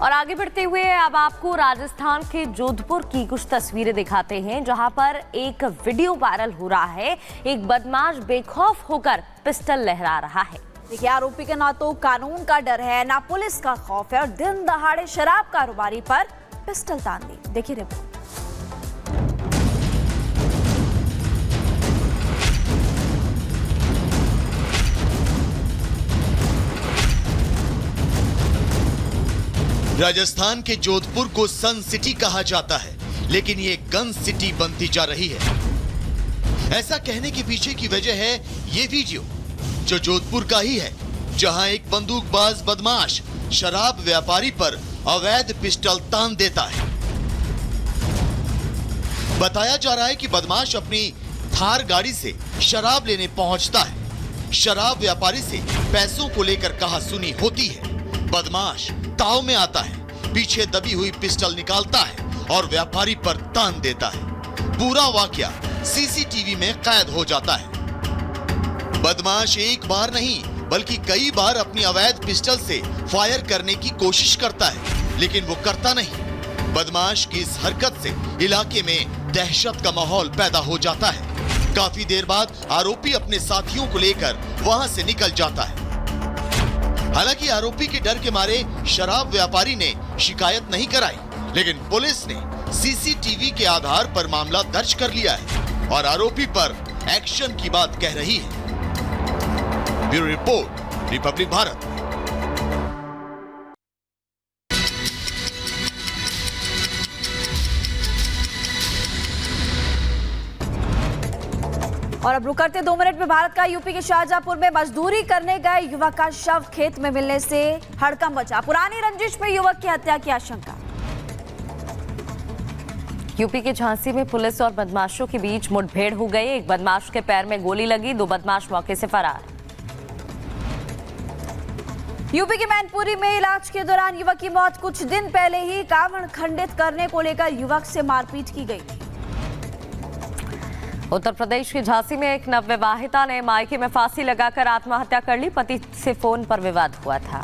और आगे बढ़ते हुए अब आपको राजस्थान के जोधपुर की कुछ तस्वीरें दिखाते हैं, जहां पर एक वीडियो वायरल हो रहा है। एक बदमाश बेखौफ होकर पिस्टल लहरा रहा है। देखिए, आरोपी के ना तो कानून का डर है, ना पुलिस का खौफ है और दिन दहाड़े शराब कारोबारी पर पिस्टल तान दी। देखिए रिपोर्ट। राजस्थान के जोधपुर को सन सिटी कहा जाता है, लेकिन ये गन सिटी बनती जा रही है। ऐसा कहने के पीछे की वजह है ये वीडियो, जो जोधपुर का ही है, जहां एक बंदूकबाज बदमाश शराब व्यापारी पर अवैध पिस्टल तान देता है। बताया जा रहा है कि बदमाश अपनी थार गाड़ी से शराब लेने पहुंचता है। शराब व्यापारी से पैसों को लेकर कहासुनी होती है। बदमाश ताव में आता है, पीछे दबी हुई पिस्टल निकालता है और व्यापारी पर तान देता है। पूरा वाकया सीसीटीवी में कैद हो जाता है। बदमाश एक बार नहीं बल्कि कई बार अपनी अवैध पिस्टल से फायर करने की कोशिश करता है, लेकिन वो करता नहीं। बदमाश की इस हरकत से इलाके में दहशत का माहौल पैदा हो जाता है। काफी देर बाद आरोपी अपने साथियों को लेकर वहां से निकल जाता है। हालांकि आरोपी के डर के मारे शराब व्यापारी ने शिकायत नहीं कराई, लेकिन पुलिस ने सीसीटीवी के आधार पर मामला दर्ज कर लिया है और आरोपी पर एक्शन की बात कह रही है। Bureau report, Republic Bharat. और अब रुक करते 2 मिनट में भारत का यूपी के शाहजहांपुर में मजदूरी करने गए युवक का शव खेत में मिलने से हड़कंप मचा। पुरानी रंजिश में युवक की हत्या की आशंका। यूपी के झांसी में पुलिस और बदमाशों के बीच मुठभेड़ हो गई। एक बदमाश के पैर में गोली लगी, 2 बदमाश मौके से फरार। यूपी के मैनपुरी में इलाज के दौरान युवक की मौत। कुछ दिन पहले ही कावड़ खंडित करने को लेकर युवक से मारपीट की गई थी। उत्तर प्रदेश के झांसी में एक नवविवाहिता ने मायके में फांसी लगाकर आत्महत्या कर ली। पति से फोन पर विवाद हुआ था।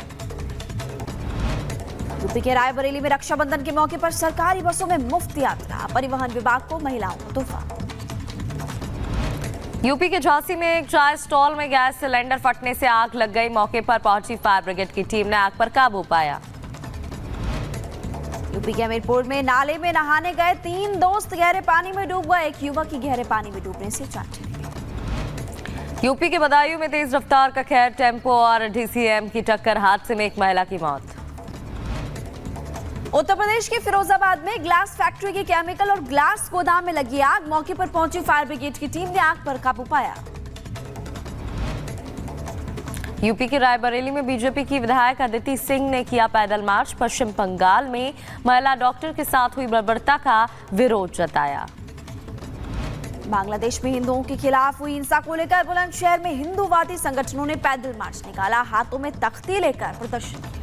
यूपी के रायबरेली में रक्षाबंधन के मौके पर सरकारी बसों में मुफ्त यात्रा। परिवहन विभाग को महिलाओं को तोहफा। यूपी के झांसी में एक चाय स्टॉल में गैस सिलेंडर फटने से आग लग गई। मौके पर पहुंची फायर ब्रिगेड की टीम ने आग पर काबू पाया। यूपी के हमीरपुर में नाले में नहाने गए 3 दोस्त गहरे पानी में डूब गए। एक युवक की गहरे पानी में डूबने से जान चली। यूपी के बदायूं में तेज रफ्तार का खैर टेम्पो और डीसीएम की टक्कर, हादसे में एक महिला की मौत। उत्तर प्रदेश के फिरोजाबाद में ग्लास फैक्ट्री की केमिकल और ग्लास गोदाम में लगी आग। मौके पर पहुंची फायर ब्रिगेड की टीम ने आग पर काबू पाया। यूपी के रायबरेली में बीजेपी की विधायक अदिति सिंह ने किया पैदल मार्च। पश्चिम बंगाल में महिला डॉक्टर के साथ हुई बर्बरता का विरोध जताया। बांग्लादेश में हिंदुओं के खिलाफ हुई हिंसा को लेकर बुलंदशहर में हिंदूवादी संगठनों ने पैदल मार्च निकाला। हाथों में तख्ती लेकर प्रदर्शन किया।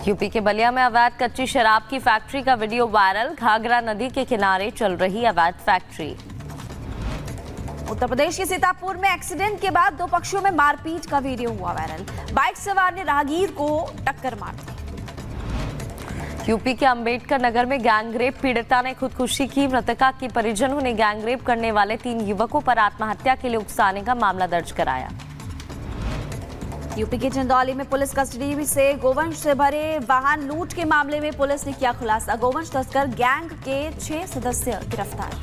यूपी के बलिया में अवैध कच्ची शराब की फैक्ट्री का वीडियो वायरल। घाघरा नदी के किनारे चल रही अवैध फैक्ट्री। उत्तर प्रदेश के सीतापुर में एक्सीडेंट के बाद 2 पक्षों में मारपीट का वीडियो हुआ वायरल। बाइक सवार ने राहगीर को टक्कर मार दी। यूपी के अंबेडकर नगर में गैंगरेप पीड़िता ने खुदकुशी की। मृतका के परिजनों ने गैंगरेप करने वाले 3 युवकों पर आत्महत्या के लिए उकसाने का मामला दर्ज कराया। यूपी के चंदौली में पुलिस कस्टडी से गोवंश से भरे वाहन लूट के मामले में पुलिस ने किया खुलासा। गोवंश तस्कर गैंग के 6 सदस्य गिरफ्तार।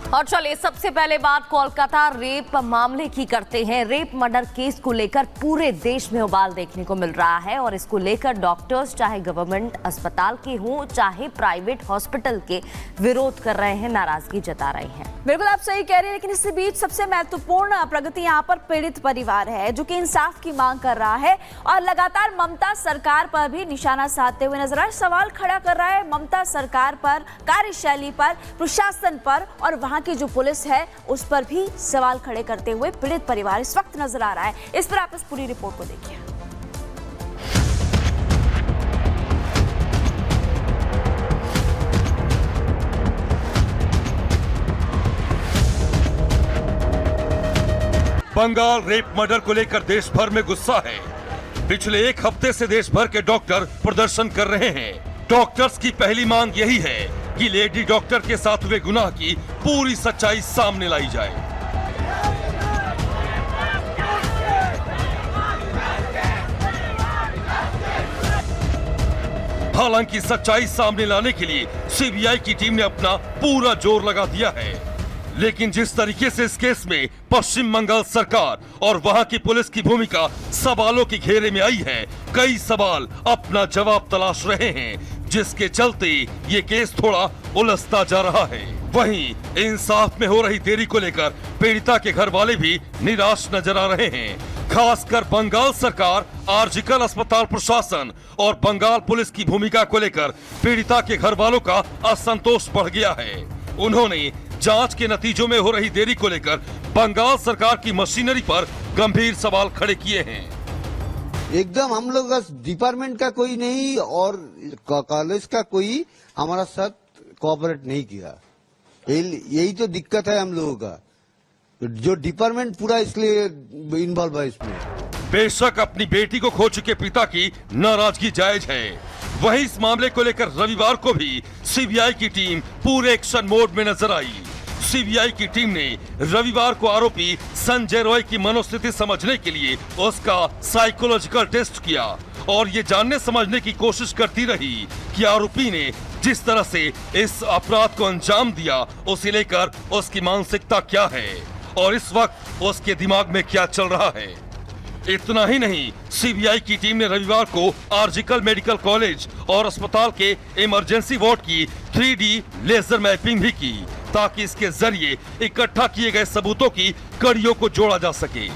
और चलिए सबसे पहले बात कोलकाता रेप मामले की करते हैं। रेप मर्डर केस को लेकर पूरे देश में उबाल देखने को मिल रहा है और इसको लेकर डॉक्टर्स चाहे गवर्नमेंट अस्पताल के हों चाहे प्राइवेट हॉस्पिटल के विरोध कर रहे हैं, नाराजगी जता रहे हैं। बिल्कुल आप सही कह रहे हैं, लेकिन इसके बीच सबसे महत्वपूर्ण प्रगति यहाँ पर पीड़ित परिवार है, जो कि इंसाफ की मांग कर रहा है और लगातार ममता सरकार पर भी निशाना साधते हुए नजर आ रहा है। सवाल खड़ा कर रहा है ममता सरकार पर, कार्यशैली पर, प्रशासन पर और वहां की जो पुलिस है उस पर भी सवाल खड़े करते हुए पीड़ित परिवार इस वक्त नजर आ रहा है। इस पर आप इस पूरी रिपोर्ट को देखिए। बंगाल रेप मर्डर को लेकर देश भर में गुस्सा है। पिछले एक हफ्ते से देश भर के डॉक्टर प्रदर्शन कर रहे हैं। डॉक्टर्स की पहली मांग यही है कि लेडी डॉक्टर के साथ हुए गुनाह की पूरी सच्चाई सामने लाई जाए। हालांकि सच्चाई सामने लाने के लिए सीबीआई की टीम ने अपना पूरा जोर लगा दिया है, लेकिन जिस तरीके से इस केस में पश्चिम बंगाल सरकार और वहां की पुलिस की भूमिका सवालों के घेरे में आई है, कई सवाल अपना जवाब तलाश रहे हैं, जिसके चलते ये केस थोड़ा उलझता जा रहा है। वहीं इंसाफ में हो रही देरी को लेकर पीड़िता के घर वाले भी निराश नजर आ रहे हैं। खासकर बंगाल सरकार, आरजीकर अस्पताल प्रशासन और बंगाल पुलिस की भूमिका को लेकर पीड़िता के घर वालों का असंतोष बढ़ गया है। उन्होंने जांच के नतीजों में हो रही देरी को लेकर बंगाल सरकार की मशीनरी पर गंभीर सवाल खड़े किए हैं। एकदम हम लोग का डिपार्टमेंट का कोई नहीं और कॉलेज का कोई हमारा साथ कोऑपरेट नहीं किया। यही तो दिक्कत है हम लोगों का, जो डिपार्टमेंट पूरा इसलिए इन्वॉल्व है इसमें। बेशक अपनी बेटी को खो चुके पिता की नाराजगी जायज है, वहीं इस मामले को लेकर रविवार को भी सीबीआई की टीम पूरे एक्शन मोड में नजर आई। सीबीआई की टीम ने रविवार को आरोपी संजय रॉय की मनोस्थिति समझने के लिए उसका साइकोलॉजिकल टेस्ट किया और ये जानने समझने की कोशिश करती रही कि आरोपी ने जिस तरह से इस अपराध को अंजाम दिया उसे लेकर उसकी मानसिकता क्या है और इस वक्त उसके दिमाग में क्या चल रहा है। इतना ही नहीं, सीबीआई की टीम ने रविवार को आरजीकर मेडिकल कॉलेज और अस्पताल के इमरजेंसी वार्ड की 3D लेजर मैपिंग भी की, ताकि इसके जरिए इकट्ठा किए गए सबूतों की कड़ियों को जोड़ा जा सके।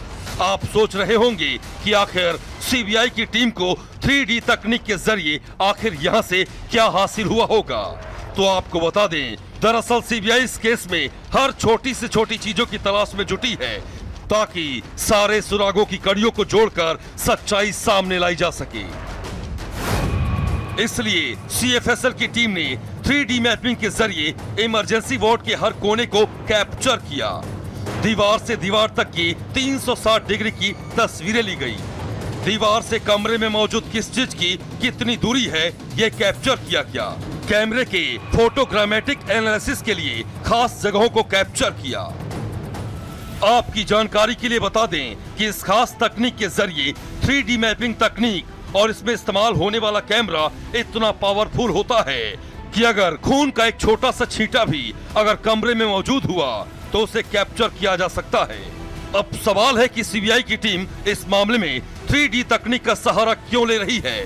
आप सोच रहे होंगे कि आखिर सीबीआई की टीम को 3D तकनीक के जरिए आखिर यहां से क्या हासिल हुआ होगा। तो आपको बता दें, दरअसल सीबीआई इस केस में हर छोटी से छोटी चीजों की तलाश में जुटी है, ताकि सारे सुरागों की कड़ियों को जोड़कर सच्चाई सामने लाई जा सके। इसलिए सीएफएसएल की टीम ने 3D मैपिंग के जरिए इमरजेंसी वार्ड के हर कोने को कैप्चर किया। दीवार से दीवार तक की 360 डिग्री की तस्वीरें ली गई। दीवार से कमरे में मौजूद किस चीज की कितनी दूरी है, ये कैप्चर किया गया। कैमरे के फोटोग्रामेटिक एनालिसिस के लिए खास जगहों को कैप्चर किया। आपकी जानकारी के लिए बता दें कि इस खास तकनीक के जरिए 3D मैपिंग तकनीक और इसमें इस्तेमाल होने वाला कैमरा इतना पावरफुल होता है कि अगर खून का एक छोटा सा छींटा भी अगर कमरे में मौजूद हुआ तो उसे कैप्चर किया जा सकता है। अब सवाल है कि सीबीआई की टीम इस मामले में 3D तकनीक का सहारा क्यों ले रही है।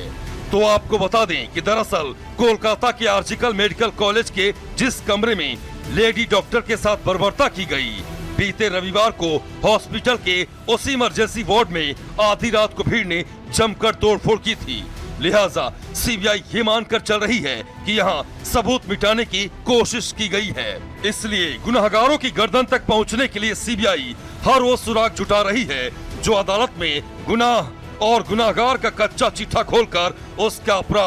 तो आपको बता दें कि दरअसल कोलकाता के आरजीकर मेडिकल कॉलेज के जिस कमरे में लेडी डॉक्टर के साथ बर्बरता की गई, बीते रविवार को हॉस्पिटल के उसी इमरजेंसी वार्ड में आधी रात को भीड़ ने जमकर तोड़फोड़ की थी। लिहाजा सीबीआई ये मानकर चल रही है कि यहाँ सबूत मिटाने की कोशिश की गई है। इसलिए गुनाहगारों की गर्दन तक पहुँचने के लिए सीबीआई हर वो सुराग जुटा रही है जो अदालत में गुनाह और गुनाहगार का कच्चा चिट्ठा खोलकर उसका अपराध